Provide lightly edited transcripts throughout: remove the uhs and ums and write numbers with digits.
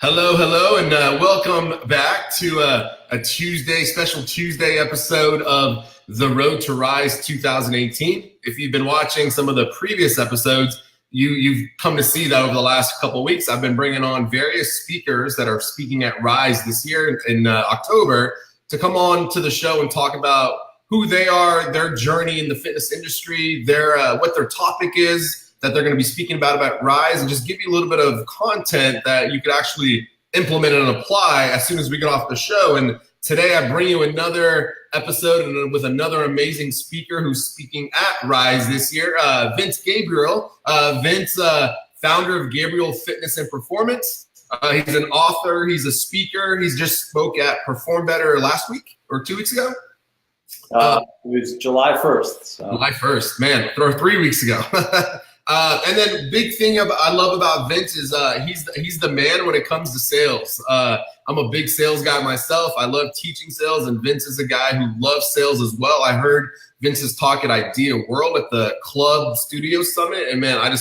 Hello, hello, and welcome back to a special Tuesday episode of The Road to Rise 2018. If you've been watching some of the previous episodes, you've come to see that over the last couple of weeks, I've been bringing on various speakers that are speaking at Rise this year in October to come on to the show and talk about who they are, their journey in the fitness industry, what their topic is that they're going to be speaking about Rise, and just give you a little bit of content that you could actually implement and apply as soon as we get off the show. And today I bring you another episode with another amazing speaker who's speaking at Rise this year, Vince Gabriele. Vince, founder of Gabriele Fitness and Performance. He's an author, he's a speaker. He's just spoke at Perform Better last week or 2 weeks ago. It was July 1st. So. July 1st, man, or 3 weeks ago. And then big thing I love about Vince is he's the man when it comes to sales. I'm a big sales guy myself. I love teaching sales, and Vince is a guy who loves sales as well. I heard Vince's talk at Idea World at the Club Studio Summit, and man, I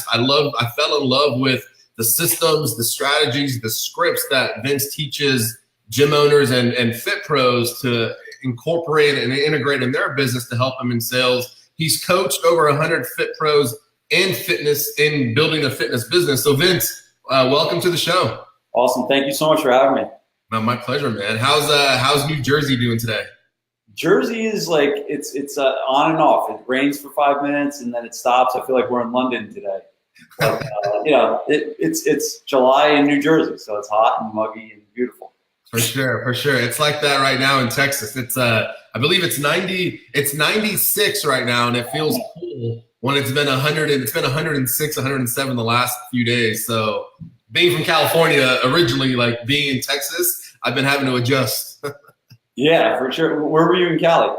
fell in love with the systems, the strategies, the scripts that Vince teaches gym owners and fit pros to incorporate and integrate in their business to help them in sales. He's coached over 100 fit pros in fitness, in building a fitness business. So Vince, welcome to the show. Awesome. Thank you so much for having me. My pleasure, man. How's New Jersey doing today? Jersey is like, it's on and off. It rains for 5 minutes and then it stops. I feel like we're in London today. But, it's July in New Jersey, so it's hot and muggy and beautiful. For sure. It's like that right now in Texas. It's I believe it's 96 right now, and it feels cool when it's been 100 and it's been 106, 107 the last few days. So being from California originally, like being in Texas, I've been having to adjust. Yeah, for sure. Where were you in Cali?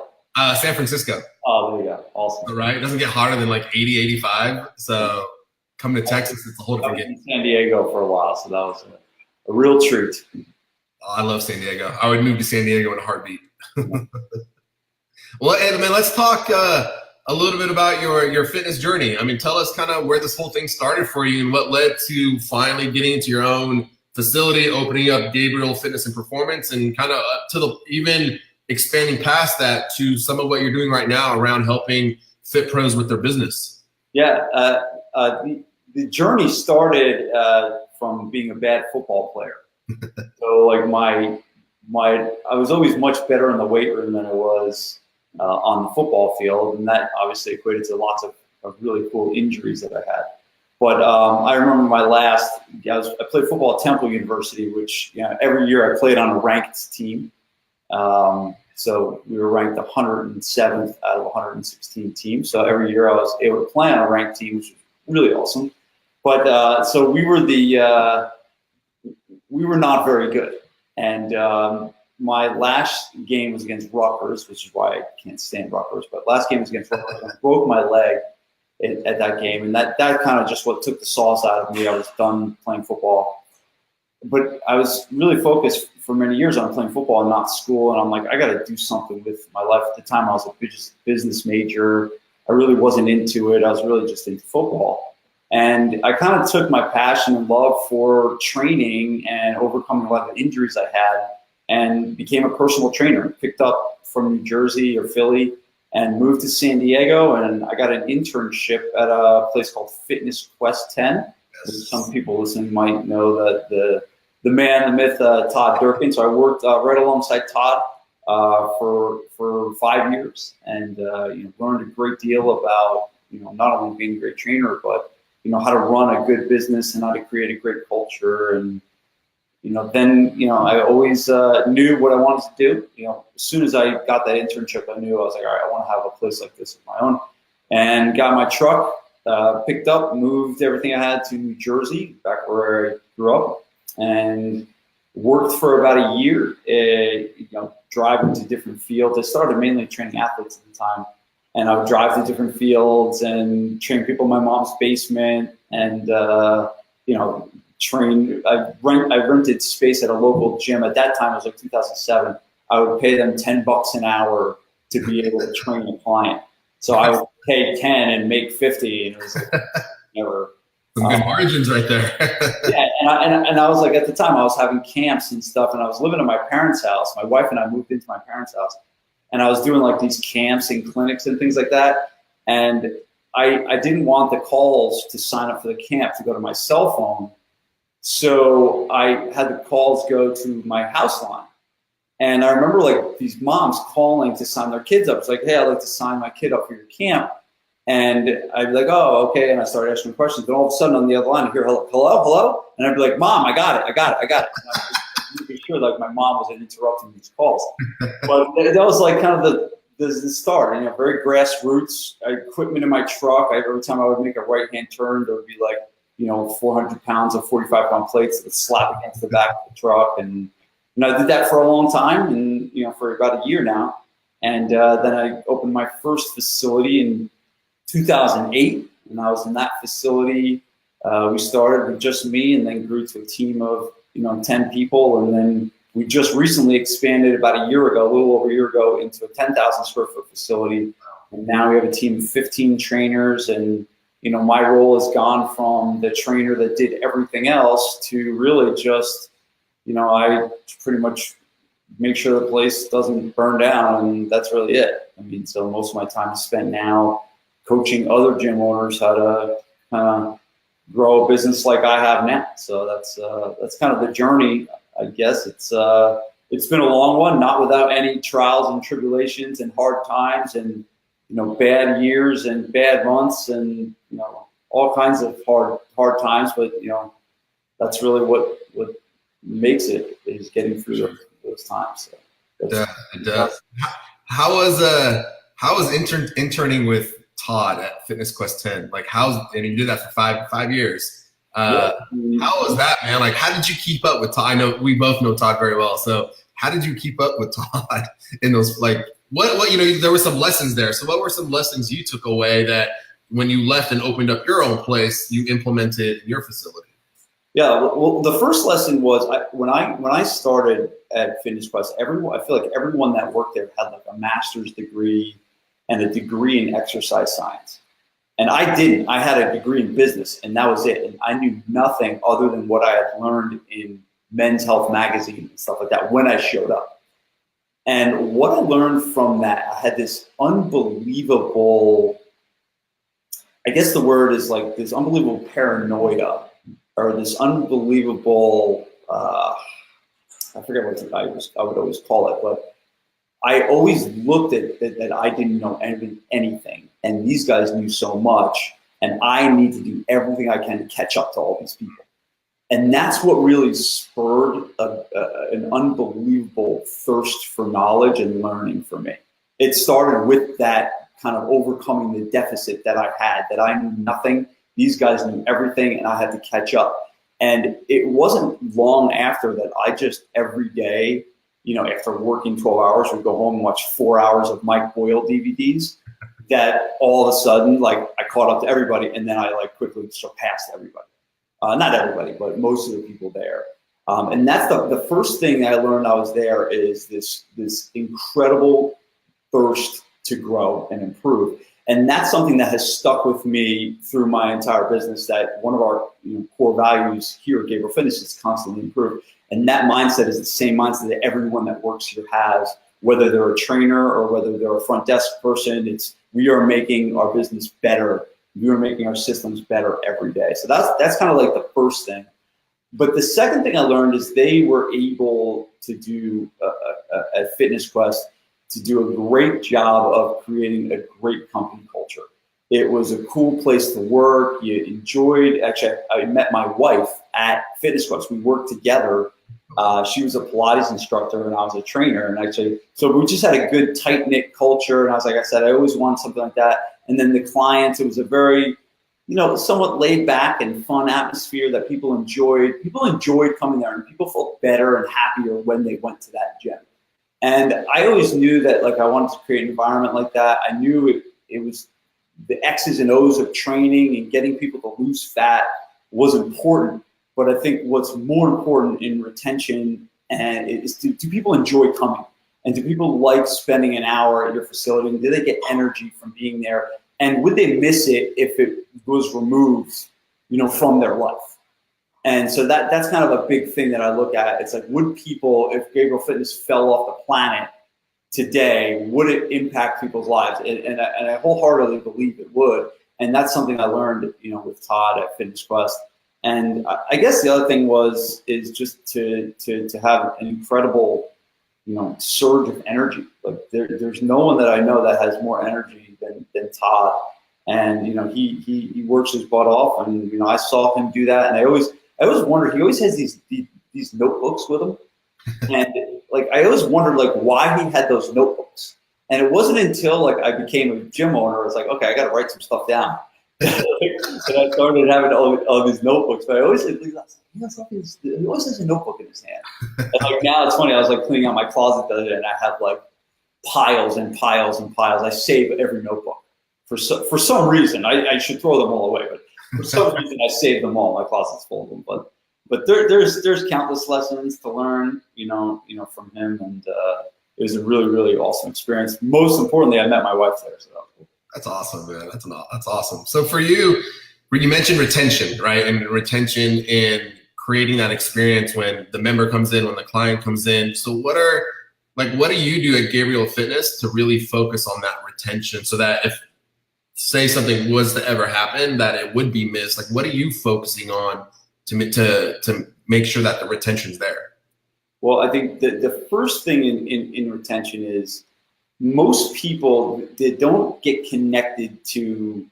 San Francisco. Oh, there you go. Awesome. Right? It doesn't get hotter than like 80, 85. So coming to Texas, it's a whole different game. I was in San Diego for a while, so that was a real treat. Oh, I love San Diego. I would move to San Diego in a heartbeat. Well, and man, let's talk a little bit about your fitness journey. I mean, tell us kind of where this whole thing started for you and what led to finally getting into your own facility, opening up Gabriele Fitness and Performance, and kind of even expanding past that to some of what you're doing right now around helping fit pros with their business. Yeah, the journey started from being a bad football player. So like I was always much better in the weight room than I was on the football field, and that obviously equated to lots of really cool injuries that I had. But I remember I played football at Temple University, which every year I played on a ranked team. So we were ranked 107th out of 116 teams. So every year I was able to play on a ranked team, which was really awesome. But so we were not very good. And my last game was against Rutgers, which is why I can't stand Rutgers. But last game was against Rutgers. I broke my leg at that game. And that kind of just what took the sauce out of me. I was done playing football. But I was really focused for many years on playing football and not school. And I'm like, I got to do something with my life. At the time, I was a business major. I really wasn't into it. I was really just into football. And I kind of took my passion and love for training and overcoming a lot of the injuries I had and became a personal trainer. Picked up from New Jersey or Philly and moved to San Diego. And I got an internship at a place called Fitness Quest 10. Yes. Some people listening might know that the man, the myth, Todd Durkin. So I worked right alongside Todd for 5 years and learned a great deal about not only being a great trainer, but how to run a good business and how to create a great culture. And, then, I always knew what I wanted to do. As soon as I got that internship, I knew I was like, all right, I want to have a place like this of my own. And got my truck, picked up, moved everything I had to New Jersey, back where I grew up, and worked for about a year, driving to different fields. I started mainly training athletes at the time. And I would drive to different fields and train people in my mom's basement and, train. I rented space at a local gym. At that time, it was like 2007. I would pay them $10 an hour to be able to train a client. So I would pay 10 and make 50. And it was like, never Some good margins right there. Yeah, and I was like, at the time, I was having camps and stuff, and I was living in my parents' house. My wife and I moved into my parents' house, and I was doing like these camps and clinics and things like that. And I didn't want the calls to sign up for the camp to go to my cell phone. So I had the calls go to my house line. And I remember like these moms calling to sign their kids up. It's like, hey, I'd like to sign my kid up for your camp. And I'd be like, oh, okay. And I started asking questions. Then all of a sudden on the other line, I hear, hello. And I'd be like, Mom, I got it. And I was making sure like my mom wasn't interrupting these calls. But that was like kind of the start, very grassroots. Equipment in my truck. Every time I would make a right-hand turn, there would be like, 400 pounds of 45-pound plates that would slap against the back of the truck. And I did that for a long time, and for about a year now. And then I opened my first facility in 2008, and I was in that facility. We started with just me, and then grew to a team of 10 people, and then we just recently expanded about a little over a year ago, into a 10,000 square foot facility, and now we have a team of 15 trainers. And my role has gone from the trainer that did everything else to really just I pretty much make sure the place doesn't burn down, and that's really it. So most of my time is spent now coaching other gym owners how to grow a business like I have now. So that's kind of the journey, I guess. It's been a long one, not without any trials and tribulations and hard times and bad years and bad months and all kinds of hard times. But that's really what makes it, is getting through those times. So it does. How was interning with Todd at Fitness Quest 10? Like, you did that for five years. How was that, man? Like, how did you keep up with Todd? I know we both know Todd very well. So how did you keep up with Todd in those, like, what there were some lessons there. So what were some lessons you took away that when you left and opened up your own place, you implemented in your facility? Yeah, well, the first lesson was when I started at Fitness Quest, I feel like everyone that worked there had like a master's degree and a degree in exercise science. And I didn't. I had a degree in business, and that was it. And I knew nothing other than what I had learned in Men's Health magazine and stuff like that when I showed up. And what I learned from that, I had this unbelievable, I guess the word is like this unbelievable paranoia, or this unbelievable, I forget what I would always call it, but I always looked at that I didn't know anything, and these guys knew so much, and I need to do everything I can to catch up to all these people. And that's what really spurred an unbelievable thirst for knowledge and learning for me. It started with that kind of overcoming the deficit that I had, that I knew nothing. These guys knew everything, and I had to catch up. And it wasn't long after that I just every day, after working 12 hours, would go home and watch 4 hours of Mike Boyle DVDs, that all of a sudden, like, I caught up to everybody, and then I like quickly surpassed everybody. Not everybody, but most of the people there. And that's the first thing I learned I was there, is this incredible thirst to grow and improve. And that's something that has stuck with me through my entire business, that one of our core values here at Gabriele Fitness is constantly improve. And that mindset is the same mindset that everyone that works here has, whether they're a trainer or whether they're a front desk person. It's, we are making our business better. We are making our systems better every day. So that's kind of like the first thing. But the second thing I learned is they were able to do at Fitness Quest, to do a great job of creating a great company culture. It was a cool place to work. You enjoyed, actually, I met my wife at Fitness Quest. We worked together. She was a Pilates instructor and I was a trainer. And actually, so we just had a good tight-knit culture. And I was like I said, I always wanted something like that. And then the clients, it was a very, somewhat laid back and fun atmosphere that people enjoyed. People enjoyed coming there, and people felt better and happier when they went to that gym. And I always knew that, like, I wanted to create an environment like that. I knew it was the X's and O's of training and getting people to lose fat was important. But I think what's more important in retention is do people enjoy coming? And do people like spending an hour at your facility? And do they get energy from being there? And would they miss it if it was removed, from their life. And so that's kind of a big thing that I look at. It's like, would people, if Gabriele Fitness fell off the planet today, would it impact people's lives? And I wholeheartedly believe it would. And that's something I learned, with Todd at Fitness Quest. And I guess the other thing is just to have an incredible, surge of energy. Like there's no one that I know that has more energy than Todd. And he works his butt off, and I saw him do that. And I always wonder, he always has these notebooks with him, and like I always wondered like why he had those notebooks. And it wasn't until like I became a gym owner, I was like, okay, I got to write some stuff down. And I started having all these notebooks. But I always like, he always has a notebook in his hand. And like now it's funny, I was like cleaning out my closet the other day, and I have like piles and piles and piles. I save every notebook. For some reason, I should throw them all away, but for some reason I save them all. My closet's full of them. But there's countless lessons to learn, from him, and it was a really, really awesome experience. Most importantly, I met my wife there, so that was cool. That's awesome, man. That's awesome. So for you, you mentioned retention, right? And retention in creating that experience when the member comes in, when the client comes in. So what do you do at Gabriele Fitness to really focus on that retention so that if, say, something was to ever happen, that it would be missed? Like, what are you focusing on to make sure that the retention's there? Well, I think the first thing in retention is most people, they don't get connected to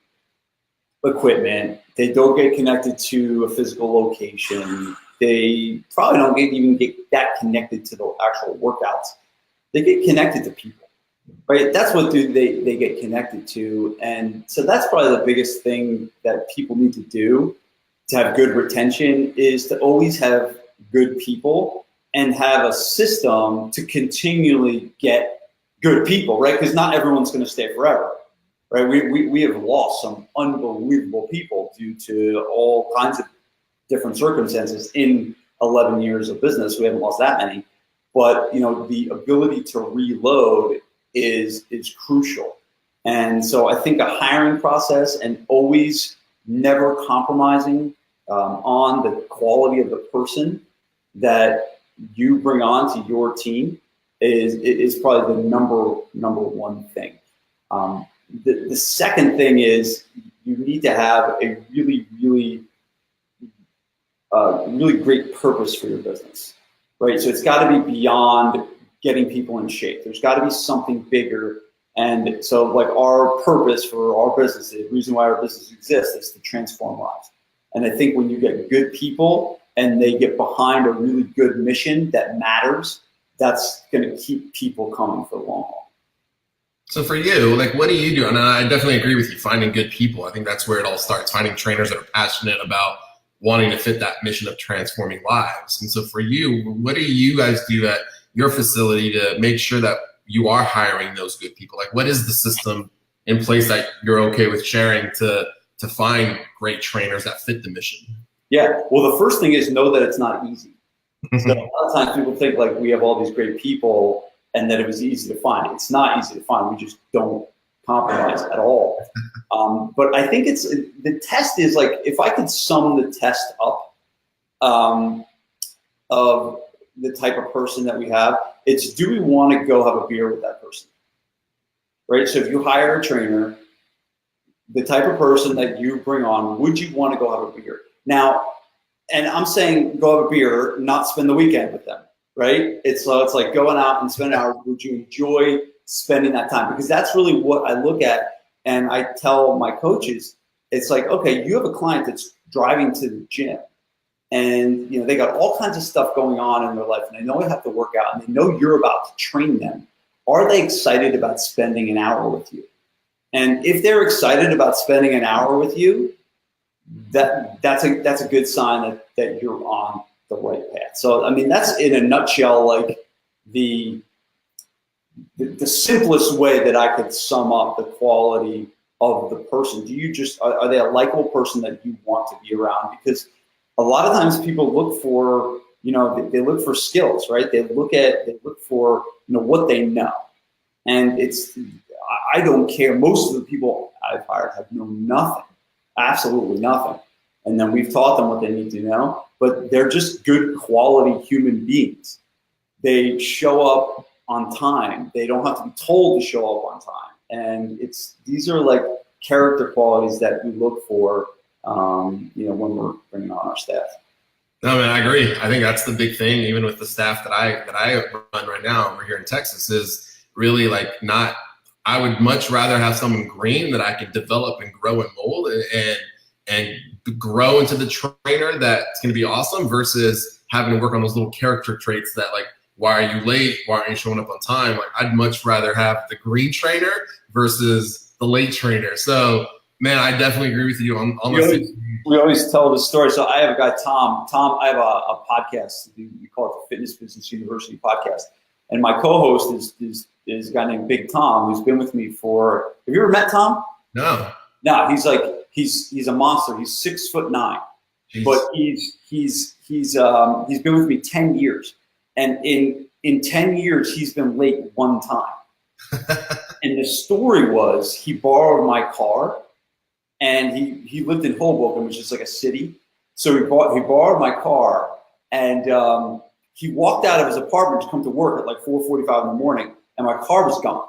equipment. They don't get connected to a physical location. They probably don't even get that connected to the actual workouts. They get connected to people. Right, that's what they get connected to, and so that's probably the biggest thing that people need to do to have good retention is to always have good people and have a system to continually get good people, right? Because not everyone's going to stay forever, right? We have lost some unbelievable people due to all kinds of different circumstances in 11 years of business. We haven't lost that many, but the ability to reload is crucial. And so I think a hiring process and always never compromising on the quality of the person that you bring on to your team is probably the number one thing. The second thing is you need to have a really, really, really great purpose for your business, right? So it's got to be beyond getting people in shape. There's got to be something bigger. And so like our purpose for our business, the reason why our business exists is to transform lives. And I think when you get good people and they get behind a really good mission that matters, that's going to keep people coming for the long haul. So for you, like, what do you do? And I definitely agree with you, finding good people. I think that's where it all starts, finding trainers that are passionate about wanting to fit that mission of transforming lives. And so for you, what do you guys do at your facility to make sure that you are hiring those good people? Like, what is the system in place that you're okay with sharing to find great trainers that fit the mission? Yeah, well, the first thing is know that it's not easy. So a lot of times people think like we have all these great people and that it was easy to find. It's not easy to find. We just don't compromise at all. But I think the test is like, if I could sum the test up of the type of person that we have, it's, do we want to go have a beer with that person? Right? So if you hire a trainer, the type of person that you bring on, would you want to go have a beer? Now, and I'm saying go have a beer, not spend the weekend with them, right? It's like going out and spending an hour. Would you enjoy spending that time? Because that's really what I look at, and I tell my coaches, it's like, okay, you have a client that's driving to the gym, and they got all kinds of stuff going on in their life, and they know they have to work out, and they know you're about to train them. Are they excited about spending an hour with you? And if they're excited about spending an hour with you, that's a good sign that you're on the right path. So I mean, that's in a nutshell, like the simplest way that I could sum up the quality of the person. Are they a likable person that you want to be around? Because a lot of times people look for, they look for skills, right? They look for, what they know. And I don't care. Most of the people I've hired have known nothing, absolutely nothing. and then we've taught them what they need to know, but they're just good quality human beings. They show up on time. They don't have to be told to show up on time. And these are like character qualities that we look for, when we're bringing on our staff. No, man, I agree. I think that's the big thing, even with the staff that I run right now over here in Texas, is really like I would much rather have someone green that I can develop and grow and mold and grow into the trainer that's going to be awesome, versus having to work on those little character traits that, like, why are you late? Why aren't you showing up on time? Like, I'd much rather have the green trainer versus the late trainer. So, man, I definitely agree with you on this. We always tell this story. So I have a guy, Tom. I have a podcast. We call it the Fitness Business University podcast. And my co-host is a guy named Big Tom, who's been with me for. Have you ever met Tom? No. No, he's a monster. He's 6'9", Jeez. but he's been with me 10 years, and in 10 years he's been late one time. And the story was, he borrowed my car, and he lived in Hoboken, which is like a city. So he borrowed my car, and he walked out of his apartment to come to work at like 4:45 in the morning, and my car was gone.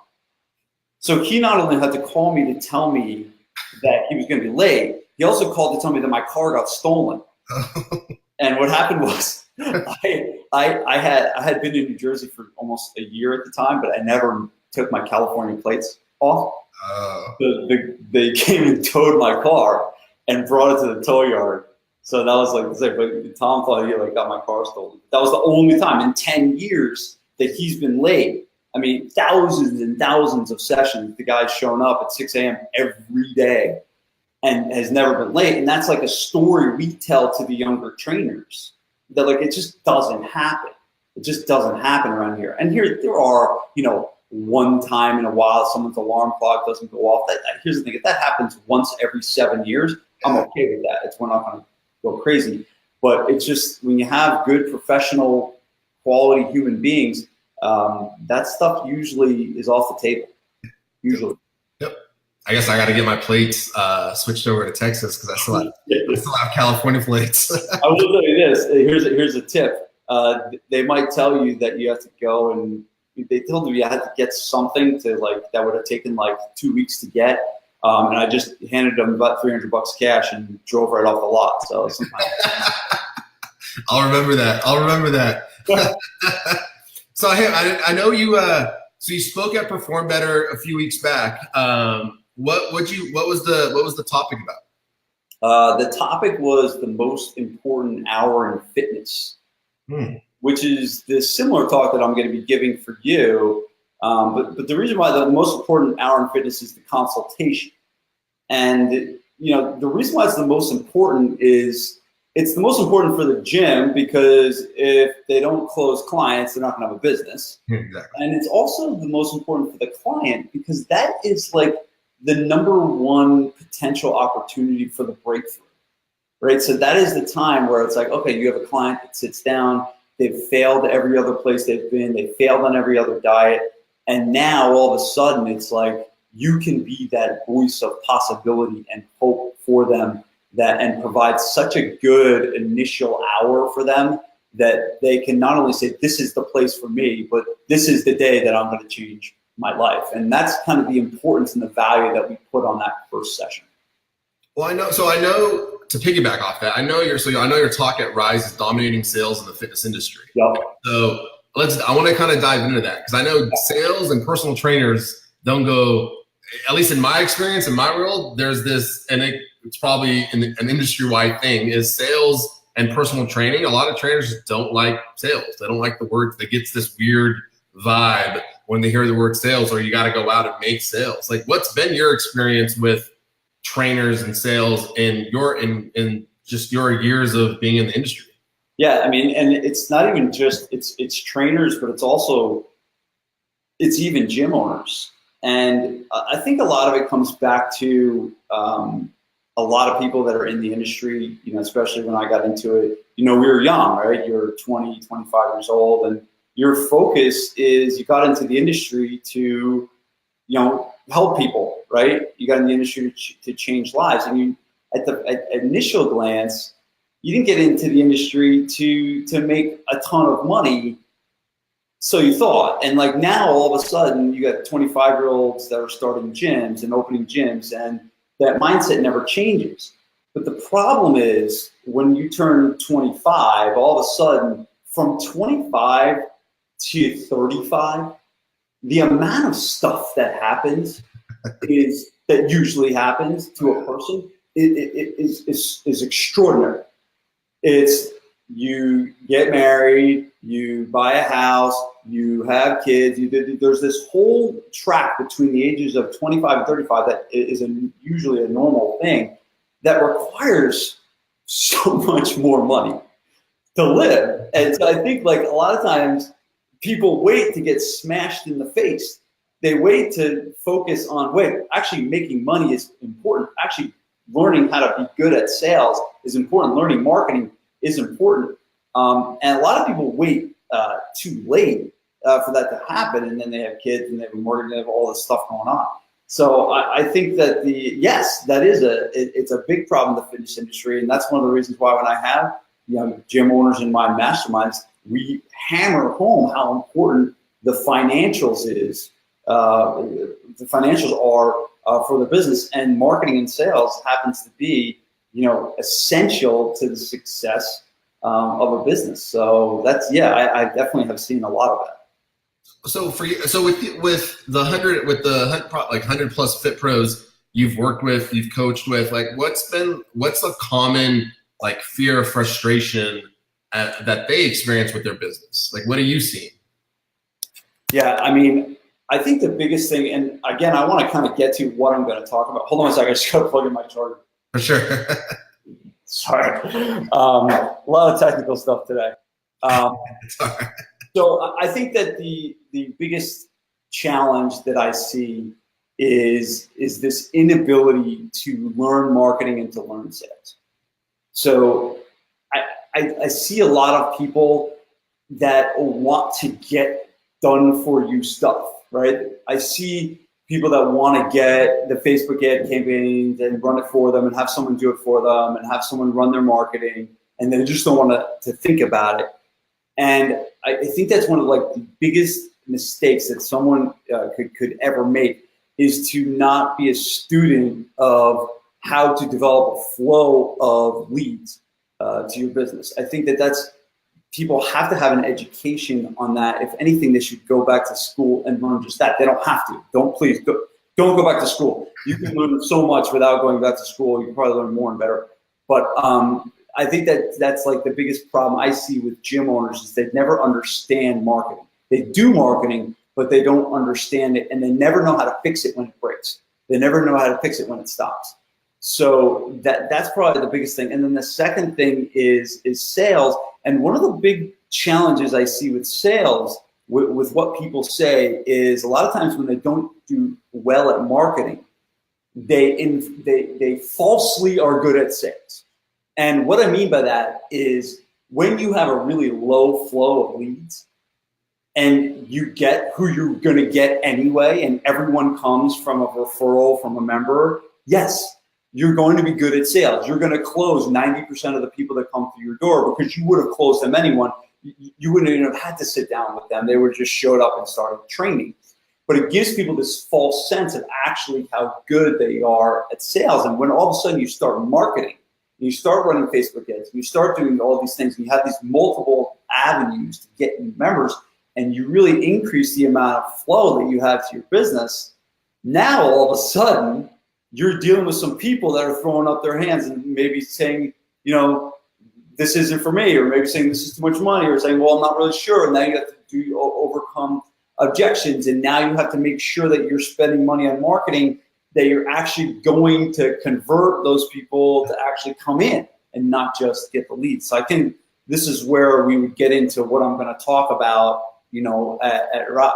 So he not only had to call me to tell me that he was going to be late, he also called to tell me that my car got stolen. And what happened was, I had been in New Jersey for almost a year at the time, but I never took my California plates off. So they came and towed my car and brought it to the tow yard. So that was but Tom thought he got my car stolen. That was the only time in 10 years that he's been late. I mean, thousands and thousands of sessions, the guy's shown up at 6 a.m. every day and has never been late. And that's like a story we tell to the younger trainers, that it just doesn't happen. It just doesn't happen around here. And here there are, one time in a while someone's alarm clock doesn't go off. Here's the thing: if that happens once every 7 years, I'm okay with that. We're not going to go crazy. But it's just, when you have good professional quality human beings, that stuff usually is off the table. Usually. Yep. I guess I got to get my plates switched over to Texas, because I still have California plates. I will tell you this. Here's a tip. They might tell you that you have to go, and they told me I had to get something to that would have taken 2 weeks to get. And I just handed them about $300 cash and drove right off the lot. So sometimes I'll remember that. So I know you. So you spoke at Perform Better a few weeks back. What was the topic about? The topic was the most important hour in fitness, which is the similar talk that I'm going to be giving for you. But the reason why the most important hour in fitness is the consultation. And, the reason why it's the most important is it's the most important for the gym, because if they don't close clients, they're not going to have a business. Exactly. And it's also the most important for the client, because that is the number one potential opportunity for the breakthrough, right? So that is the time where it's okay, you have a client that sits down, they've failed every other place they've been, they failed on every other diet, and now all of a sudden it's you can be that voice of possibility and hope for them, and provide such a good initial hour for them that they can not only say, this is the place for me, but this is the day that I'm going to change my life. And that's kind of the importance and the value that we put on that first session. Well, I know to piggyback off that, I know your talk at Rise is dominating sales in the fitness industry. Yep. So I want to kind of dive into that, because I know sales and personal trainers don't go, at least in my experience, in my world, there's this, and it's probably an industry-wide thing, is sales and personal training. A lot of trainers don't like sales. They don't like the word. They get this weird vibe when they hear the word sales, or you got to go out and make sales. What's been your experience with trainers and sales in just your years of being in the industry? Yeah, I mean, and it's not even just it's trainers, but it's even gym owners. And I think a lot of it comes back to a lot of people that are in the industry, especially when I got into it, we were young, right? You're 20, 25 years old, and your focus is, you got into the industry to, help people, right? You got in the industry to change lives. And at initial glance, you didn't get into the industry to make a ton of money. So you thought, and like now all of a sudden you got 25-year-olds that are starting gyms and opening gyms, and that mindset never changes. But the problem is when you turn 25, all of a sudden from 25 to 35, the amount of stuff that happens that usually happens to a person is extraordinary. It's you get married, you buy a house, you have kids. There's this whole track between the ages of 25 and 35 that is usually a normal thing that requires so much more money to live. And so I think like a lot of times people wait to get smashed in the face. They wait to focus on, actually making money is important. Actually learning how to be good at sales is important. Learning marketing is important. And a lot of people wait too late for that to happen. And then they have kids and they have a mortgage and they have all this stuff going on. So I think that it's a big problem in the fitness industry. And that's one of the reasons why when I have gym owners in my masterminds, we hammer home how important the financials are for the business, and marketing and sales happens to be, essential to the success of a business. So I definitely have seen a lot of that. So for you, with the 100 plus fit pros you've worked with, you've coached with, like what's the common like fear or frustration that they experience with their business? Like, what are you seeing? Yeah, I mean, I think the biggest thing, and again, I want to kind of get to what I'm going to talk about. Hold on a second, I just got to plug in my charger. For sure. Sorry. A lot of technical stuff today. So I think that the biggest challenge that I see is this inability to learn marketing and to learn sales. So I see a lot of people that want to get done for you stuff, right? I see people that want to get the Facebook ad campaigns and run it for them and have someone do it for them and have someone run their marketing, and they just don't want to think about it. And I think that's one of like the biggest mistakes that someone could ever make, is to not be a student of how to develop a flow of leads to your business. I think that's people have to have an education on that. If anything, they should go back to school and learn just that. They don't have to. Don't go back to school. You can learn so much without going back to school. You can probably learn more and better. But I think that's like the biggest problem I see with gym owners is they never understand marketing. They do marketing, but they don't understand it, and they never know how to fix it when it breaks. They never know how to fix it when it stops. So that's probably the biggest thing. And then the second thing is sales. And one of the big challenges I see with sales, with what people say, is a lot of times when they don't do well at marketing, they falsely are good at sales. And what I mean by that is when you have a really low flow of leads and you get who you're going to get anyway, and everyone comes from a referral from a member, yes, you're going to be good at sales. You're going to close 90% of the people that come through your door because you would have closed them anyway. You wouldn't even have had to sit down with them. They would just showed up and started training. But it gives people this false sense of actually how good they are at sales. And when all of a sudden you start marketing, you start running Facebook ads, you start doing all these things, and you have these multiple avenues to get new members, and you really increase the amount of flow that you have to your business, now all of a sudden you're dealing with some people that are throwing up their hands and maybe saying, this isn't for me, or maybe saying this is too much money, or saying, well, I'm not really sure. And now you have to overcome objections, and now you have to make sure that you're spending money on marketing, that you're actually going to convert those people to actually come in and not just get the leads. So I think this is where we would get into what I'm going to talk about, at Rise.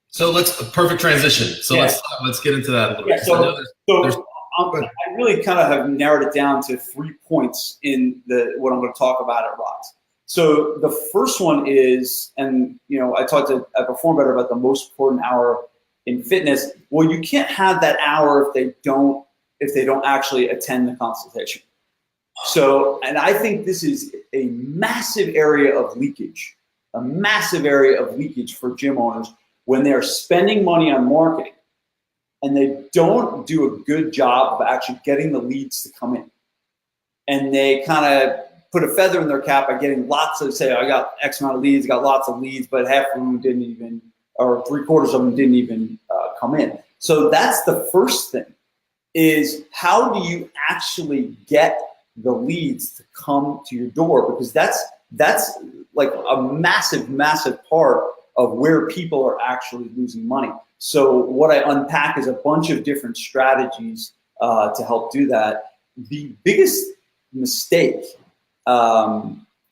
So perfect transition. So yeah. let's get into that a little bit. So I really kind of have narrowed it down to 3 points in what I'm going to talk about at Rise. So the first one is, and I talked at Perform Better about the most important hour in fitness. Well, you can't have that hour if they don't if they don't actually attend the consultation. So, and I think this is a massive area of leakage for gym owners when they're spending money on marketing and they don't do a good job of actually getting the leads to come in. And they kind of put a feather in their cap by getting lots of, say, I got X amount of leads, got lots of leads, but half of them didn't even, or 3/4 of them didn't even come in. So that's the first thing, is how do you actually get the leads to come to your door? Because that's like a massive, massive part of where people are actually losing money. So what I unpack is a bunch of different strategies to help do that. The biggest mistake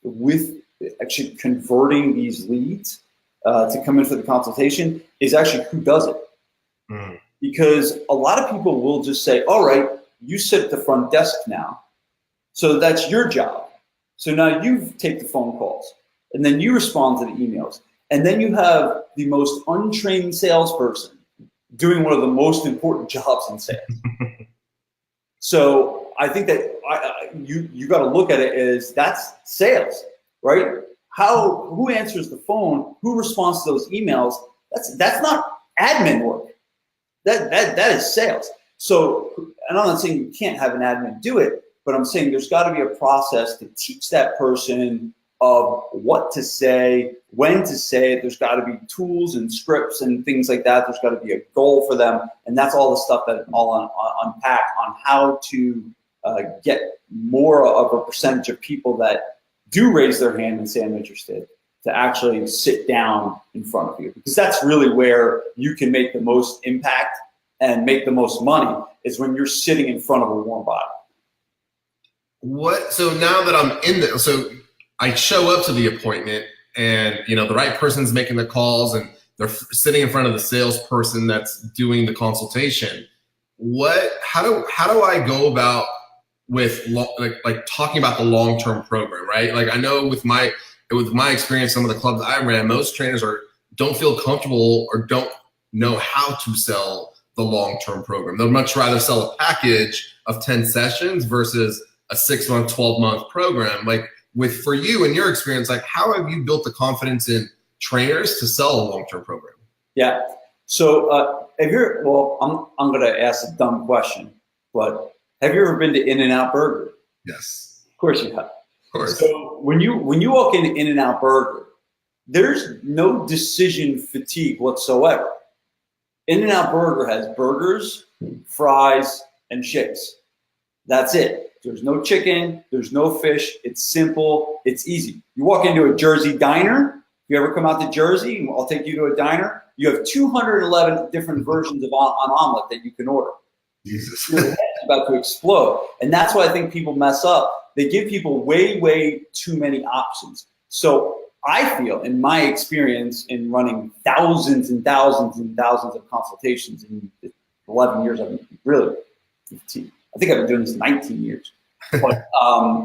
with actually converting these leads to come in for the consultation is actually who does it. Mm. Because a lot of people will just say, all right, you sit at the front desk now, so that's your job. So now you take the phone calls, and then you respond to the emails, and then you have the most untrained salesperson doing one of the most important jobs in sales. So I think that you got to look at it as that's sales, right? Who answers the phone, who responds to those emails? That's not admin work. That is sales. So, and I'm not saying you can't have an admin do it, but I'm saying there's got to be a process to teach that person of what to say, when to say it. There's got to be tools and scripts and things like that. There's got to be a goal for them, and that's all the stuff that I'll unpack on how to get more of a percentage of people that do raise their hand and say I'm interested to actually sit down in front of you, because that's really where you can make the most impact and make the most money, is when you're sitting in front of a warm body. So now that I'm in there, so I show up to the appointment and, the right person's making the calls and they're sitting in front of the salesperson that's doing the consultation. How do I go about with like talking about the long-term program, right? Like I know with my experience, some of the clubs I ran, most trainers don't feel comfortable or don't know how to sell the long-term program. They'd much rather sell a package of 10 sessions versus a 6-month, 12-month program. Like for you and your experience, like how have you built the confidence in trainers to sell a long-term program? Yeah. So I'm going to ask a dumb question, but have you ever been to In-N-Out Burger? Yes. Of course you have. Of course. So when you walk into In-N-Out Burger, there's no decision fatigue whatsoever. In-N-Out Burger has burgers, fries, and shakes. That's it. There's no chicken. There's no fish. It's simple. It's easy. You walk into a Jersey diner. If you ever come out to Jersey, I'll take you to a diner. You have 211 different versions of an omelet that you can order. Jesus. Your head's about to explode. And that's why I think people mess up. They give people way, way too many options. So I feel, in my experience in running thousands and thousands and thousands of consultations in 11 years, I've been really 15. I think I've been doing this 19 years. But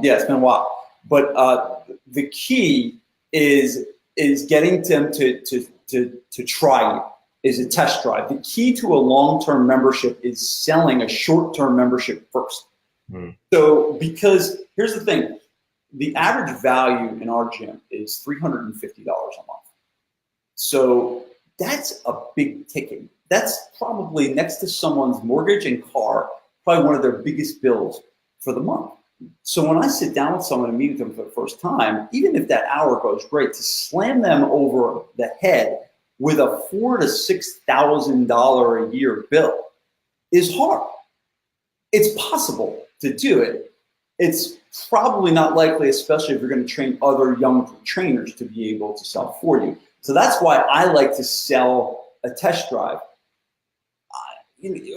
yeah, it's been a while. But the key is getting them to try you, is a test drive. The key to a long-term membership is selling a short-term membership first. Mm. So, because here's the thing, the average value in our gym is $350 a month. So that's a big ticket. That's probably next to someone's mortgage and car, probably one of their biggest bills for the month. So when I sit down with someone and meet with them for the first time, even if that hour goes great, to slam them over the head with a $4,000 to $6,000 a year bill is hard. It's possible to do it. It's probably not likely, especially if you're going to train other young trainers, to be able to sell for you. So that's why I like to sell a test drive.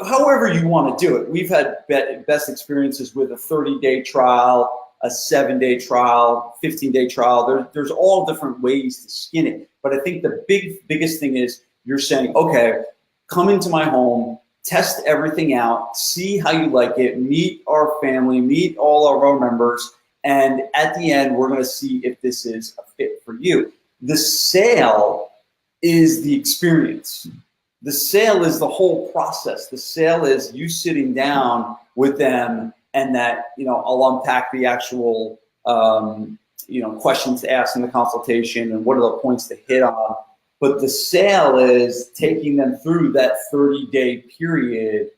However you want to do it. We've had best experiences with a 30-day trial, a 7-day trial, 15-day trial. There's all different ways to skin it. But I think the biggest thing is you're saying, okay, come into my home, test everything out, see how you like it, meet our family, meet all of our members, and at the end, we're going to see if this is a fit for you. The sale is the experience. The sale is the whole process. The sale is you sitting down with them, and that, I'll unpack the actual, questions to ask in the consultation and what are the points to hit on. But the sale is taking them through that 30-day period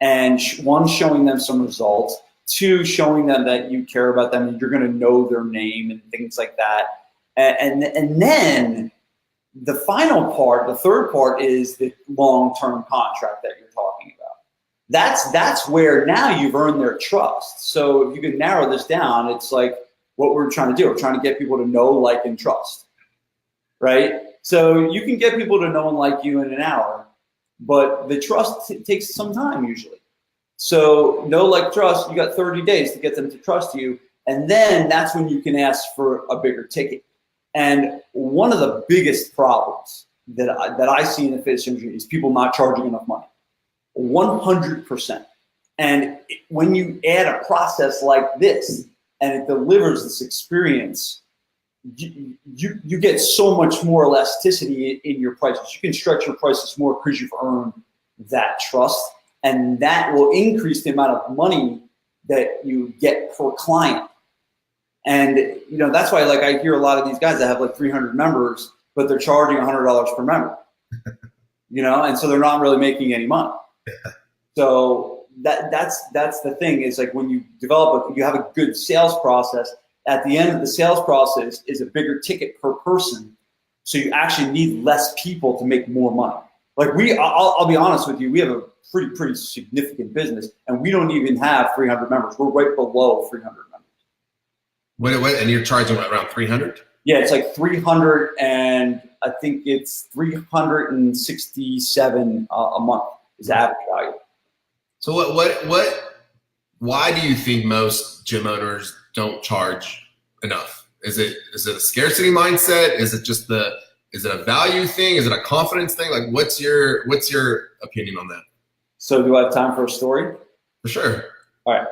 and one, showing them some results, two, showing them that you care about them and you're going to know their name and things like that. And then the final part, the third part, is the long-term contract that you're talking about. That's where now you've earned their trust. So if you can narrow this down, it's like what we're trying to do. We're trying to get people to know, like, and trust, right? So you can get people to know and like you in an hour, but the trust takes some time usually. So know, like, trust, you got 30 days to get them to trust you. And then that's when you can ask for a bigger ticket. And one of the biggest problems that I see in the fitness industry is people not charging enough money, 100%. And when you add a process like this and it delivers this experience, you get so much more elasticity in your prices. You can stretch your prices more because you've earned that trust, and that will increase the amount of money that you get per client. And that's why, like, I hear a lot of these guys that have like 300 members, but they're charging $100 per member. And so they're not really making any money. So that's the thing, is like when you you have a good sales process. At the end of the sales process is a bigger ticket per person, so you actually need less people to make more money. Like I'll be honest with you, we have a pretty significant business, and we don't even have 300 members. We're right below 300 members. What? And you're charging around 300? Yeah, it's like 300, and I think it's 367 a month is average value. So why do you think most gym owners don't charge enough? Is it a scarcity mindset? Is it just is it a value thing? Is it a confidence thing? Like, what's your opinion on that? So do I have time for a story? For sure. All right.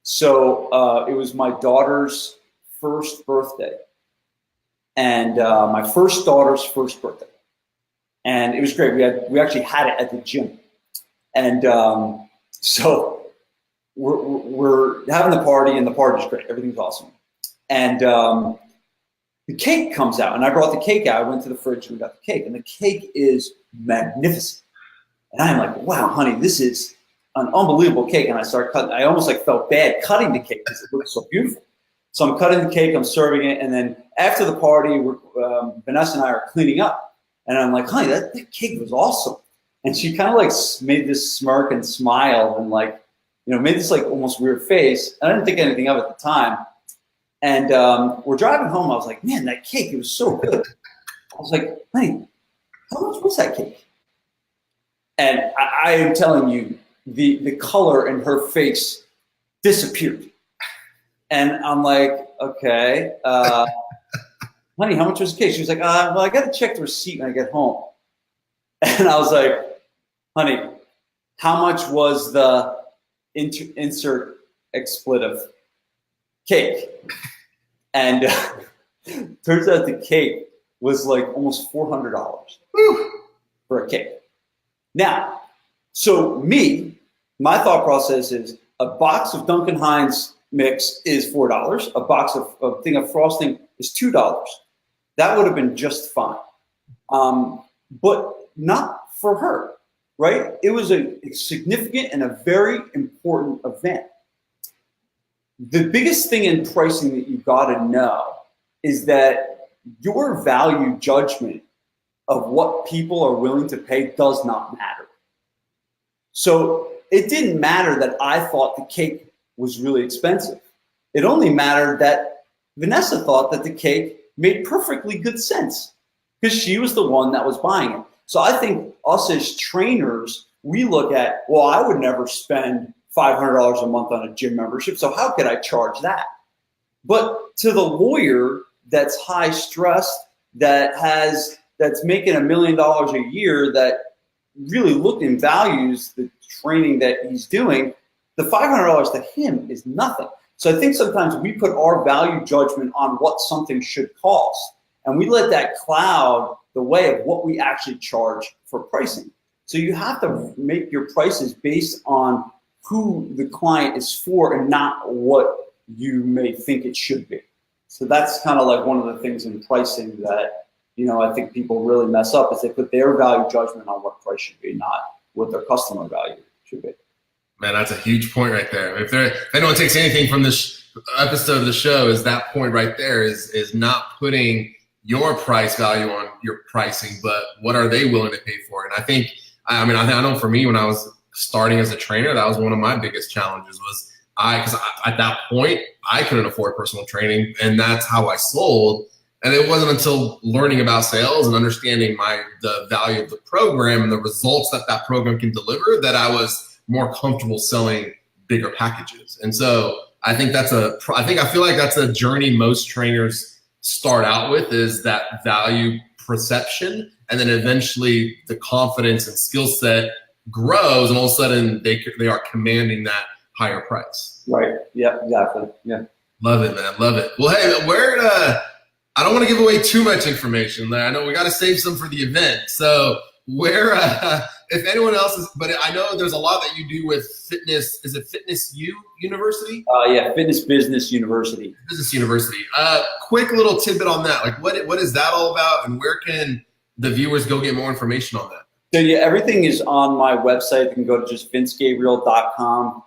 So it was my daughter's first birthday, and my first daughter's first birthday, and it was great. We actually had it at the gym, and so we're having the party, and the party's great. Everything's awesome, and the cake comes out, and I brought the cake out. I went to the fridge and we got the cake, and the cake is magnificent. And I'm like, wow, honey, this is an unbelievable cake. And I started cutting. I almost felt bad cutting the cake because it looked so beautiful. So I'm cutting the cake, I'm serving it, and then after the party, Vanessa and I are cleaning up. And I'm like, honey, that cake was awesome. And she kind of made this smirk and smiled and made this almost weird face. I didn't think anything of it at the time. And we're driving home. I was like, man, that cake, it was so good. I was like, honey, how much was that cake? And I am telling you, the color in her face disappeared. And I'm like, okay, honey, how much was the cake? She was like, well, I got to check the receipt when I get home. And I was like, honey, how much was the insert expletive cake? And turns out the cake was almost $400 for a cake. Now, so my thought process is a box of Duncan Hines mix is $4. A box of thing of frosting is $2. That would have been just fine. But not for her, right? It was a significant and a very important event. The biggest thing in pricing that you got to know is that your value judgment of what people are willing to pay does not matter. So it didn't matter that I thought the cake was really expensive. It only mattered that Vanessa thought that the cake made perfectly good sense because she was the one that was buying it. So I think us as trainers, we look at, well, I would never spend $500 a month on a gym membership, so how could I charge that? But to the lawyer that's high stressed, that's making $1 million a year, that really looked and values the training that he's doing, the $500 to him is nothing. So I think sometimes we put our value judgment on what something should cost, and we let that cloud the way of what we actually charge for pricing. So you have to make your prices based on who the client is for and not what you may think it should be. So that's kind of like one of the things in pricing that, I think people really mess up is they put their value judgment on what price should be, not what their customer value should be. Man, that's a huge point right there. If anyone takes anything from this episode of the show, is that point right there is not putting your price value on your pricing, but what are they willing to pay for? And I know for me, when I was starting as a trainer, that was one of my biggest challenges was because at that point, I couldn't afford personal training, and that's how I sold. And it wasn't until learning about sales and understanding the value of the program and the results that program can deliver that I was more comfortable selling bigger packages. And so I feel like that's a journey most trainers start out with, is that value perception, and then eventually the confidence and skill set grows, and all of a sudden they are commanding that higher price. Right. Yeah. Exactly. Yeah. Love it, man. Love it. Well, hey, I don't want to give away too much information there. I know we got to save some for the event. So if anyone else is, but I know there's a lot that you do with fitness. Is it Fitness U University? Yeah, Fitness Business University. Business University. Quick little tidbit on that. Like, what is that all about, and where can the viewers go get more information on that? So yeah, everything is on my website. You can go to just vincegabriele.com.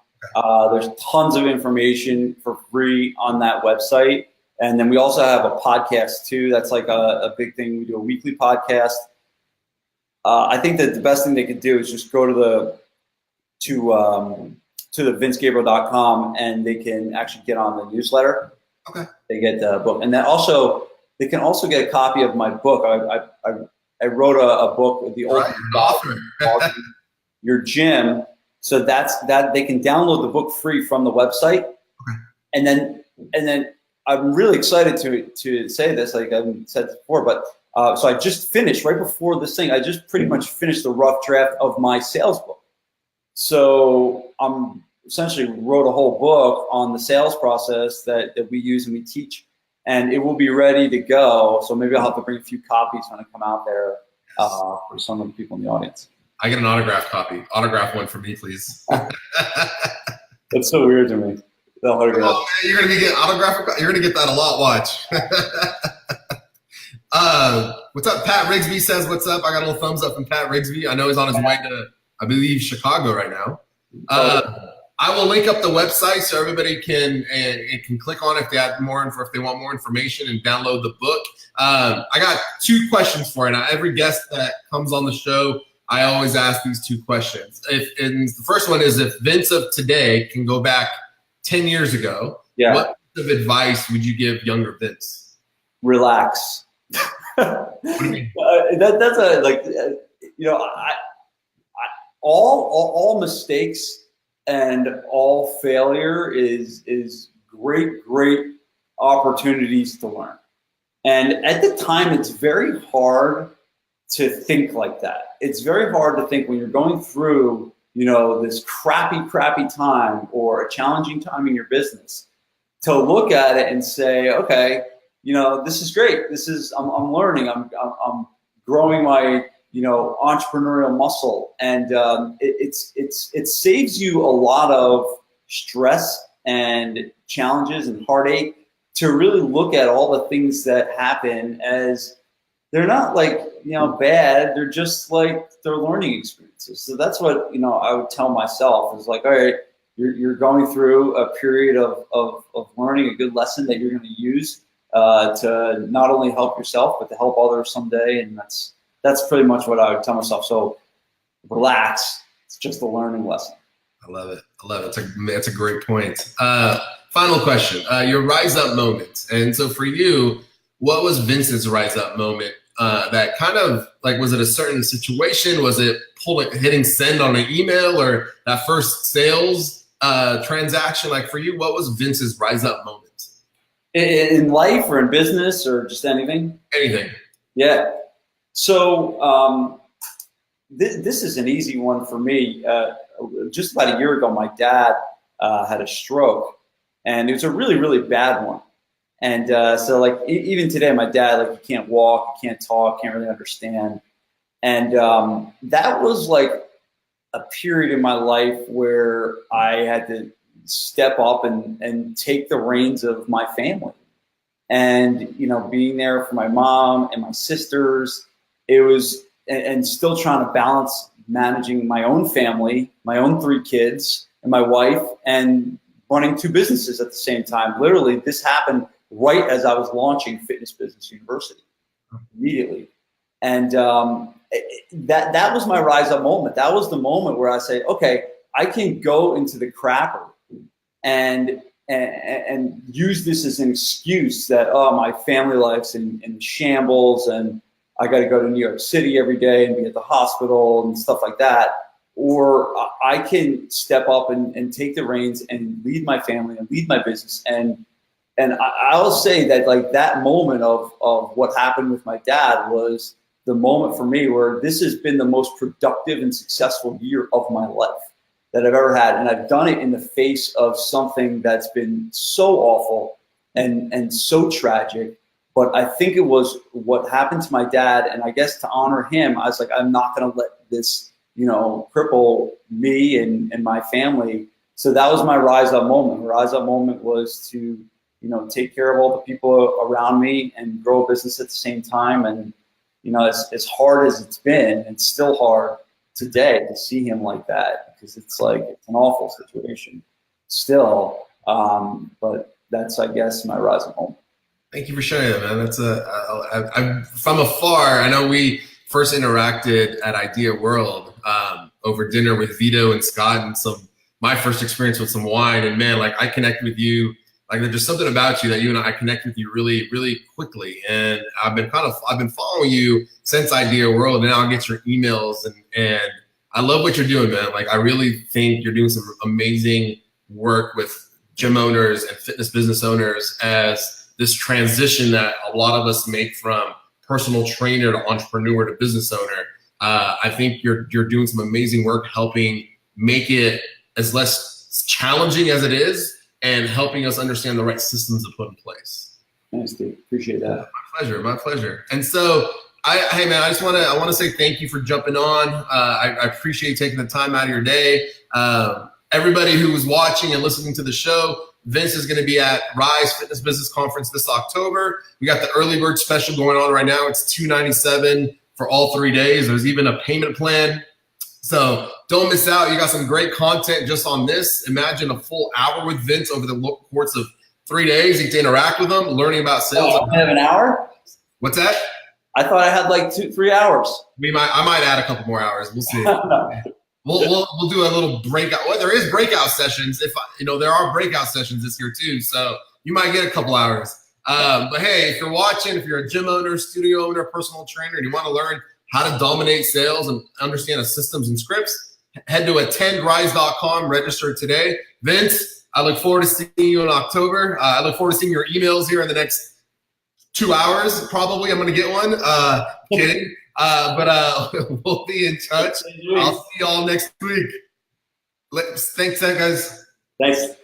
There's tons of information for free on that website. And then we also have a podcast too. That's like a big thing. We do a weekly podcast. I think that the best thing they could do is just go to the vincegabriele.com, and they can actually get on the newsletter. Okay. They get the book, and then also they can also get a copy of my book. I wrote a book with the old author called Your Gym. So that they can download the book free from the website. Okay. And then I'm really excited to say this, like I've said before, but so I just finished right before this thing. I just pretty much finished the rough draft of my sales book. So I'm essentially wrote a whole book on the sales process that we use and we teach, and it will be ready to go. So maybe I'll have to bring a few copies when I come out there for some of the people in the audience. I get an autographed copy. Autograph one for me, please. That's so weird to me. The autograph. Oh, man, you're gonna get autograph. You're gonna get that a lot. Watch. What's up? Pat Rigsby says, "What's up?" I got a little thumbs up from Pat Rigsby. I know he's on his way to, I believe, Chicago right now. I will link up the website so everybody can click on it if they have if they want more information and download the book. I got two questions for you. Now, every guest that comes on the show, I always ask these two questions. And the first one is, if Vince of today can go back 10 years ago, what piece of advice would you give younger Vince? Relax. What do you mean? That's all mistakes and all failure is great opportunities to learn. And at the time, it's very hard to think like that. It's very hard to think when you're going through, this crappy time or a challenging time in your business, to look at it and say, okay, this is great. I'm learning. I'm growing my, entrepreneurial muscle, and it saves you a lot of stress and challenges and heartache to really look at all the things that happen as they're not bad. They're just they're learning experiences. So that's what, I would tell myself is all right, you're going through a period of learning a good lesson that you're going to use to not only help yourself, but to help others someday. And that's pretty much what I would tell myself. So relax. It's just a learning lesson. I love it. That's a great point. Final question, your rise up moment. And so for you, what was Vince's rise up moment? That kind of was it a certain situation? Was it hitting send on an email, or that first sales transaction? For you, what was Vince's rise up moment? In life or in business or just anything? Anything. Yeah. So this is an easy one for me. Just about a year ago, my dad had a stroke, and it was a really bad one. And so even today, my dad, he can't walk, he can't talk, can't really understand. And that was like a period in my life where I had to step up and take the reins of my family. And, you know, being there for my mom and my sisters, it was, and still trying to balance managing my own family, my own 3 kids, and my wife, and running 2 businesses at the same time. Literally, this happened right as I was launching Fitness Business University, immediately. And that was my rise up moment. That was the moment where I say, okay, I can go into the crapper and use this as an excuse that, oh, my family life's in shambles and I got to go to New York City every day and be at the hospital and stuff like that. Or I can step up and take the reins and lead my family and lead my business. And I'll say that, like, that moment of what happened with my dad was the moment for me where this has been the most productive and successful year of my life that I've ever had. And I've done it in the face of something that's been so awful and so tragic. But I think it was what happened to my dad. And I guess to honor him, I was like, I'm not going to let this, you know, cripple me and my family. So that was my rise up moment. Rise up moment was to, you know, take care of all the people around me and grow a business at the same time. And, you know, as hard as it's been, it's still hard today to see him like that, because it's like, it's an awful situation still. But that's, I guess, my rise up moment. Thank you for sharing that, man. That's I'm from afar. I know we first interacted at Idea World over dinner with Vito and Scott, and my first experience with some wine. And man, like, I connect with you. Like, there's just something about you that you and I connect with you really, really quickly. And I've been following you since Idea World, and now I get your emails, and I love what you're doing, man. Like, I really think you're doing some amazing work with gym owners and fitness business owners as this transition that a lot of us make from personal trainer to entrepreneur to business owner. I think you're doing some amazing work helping make it as less challenging as it is, and helping us understand the right systems to put in place. Thanks, Steve. Appreciate that. My pleasure. And so, hey man, I want to say thank you for jumping on. I appreciate you taking the time out of your day. Everybody who was watching and listening to the show, Vince is going to be at Rise Fitness Business Conference this October. We got the early bird special going on right now. It's $297 for all 3 days. There's even a payment plan. So don't miss out. You got some great content just on this. Imagine a full hour with Vince over the course of 3 days. You get to interact with him, learning about sales. Oh, I have an hour? What's that? I thought I had like 3 hours. I might add a couple more hours. We'll see. We'll do a little breakout. Well, there is breakout sessions. There are breakout sessions this year too. So you might get a couple hours. But hey, if you're watching, if you're a gym owner, studio owner, personal trainer, and you want to learn how to dominate sales and understand the systems and scripts, head to attendrise.com, register today. Vince, I look forward to seeing you in October. I look forward to seeing your emails here in the next 2 hours. Probably I'm going to get one. Kidding. But we'll be in touch. I'll see y'all next week. Thanks, guys. Thanks.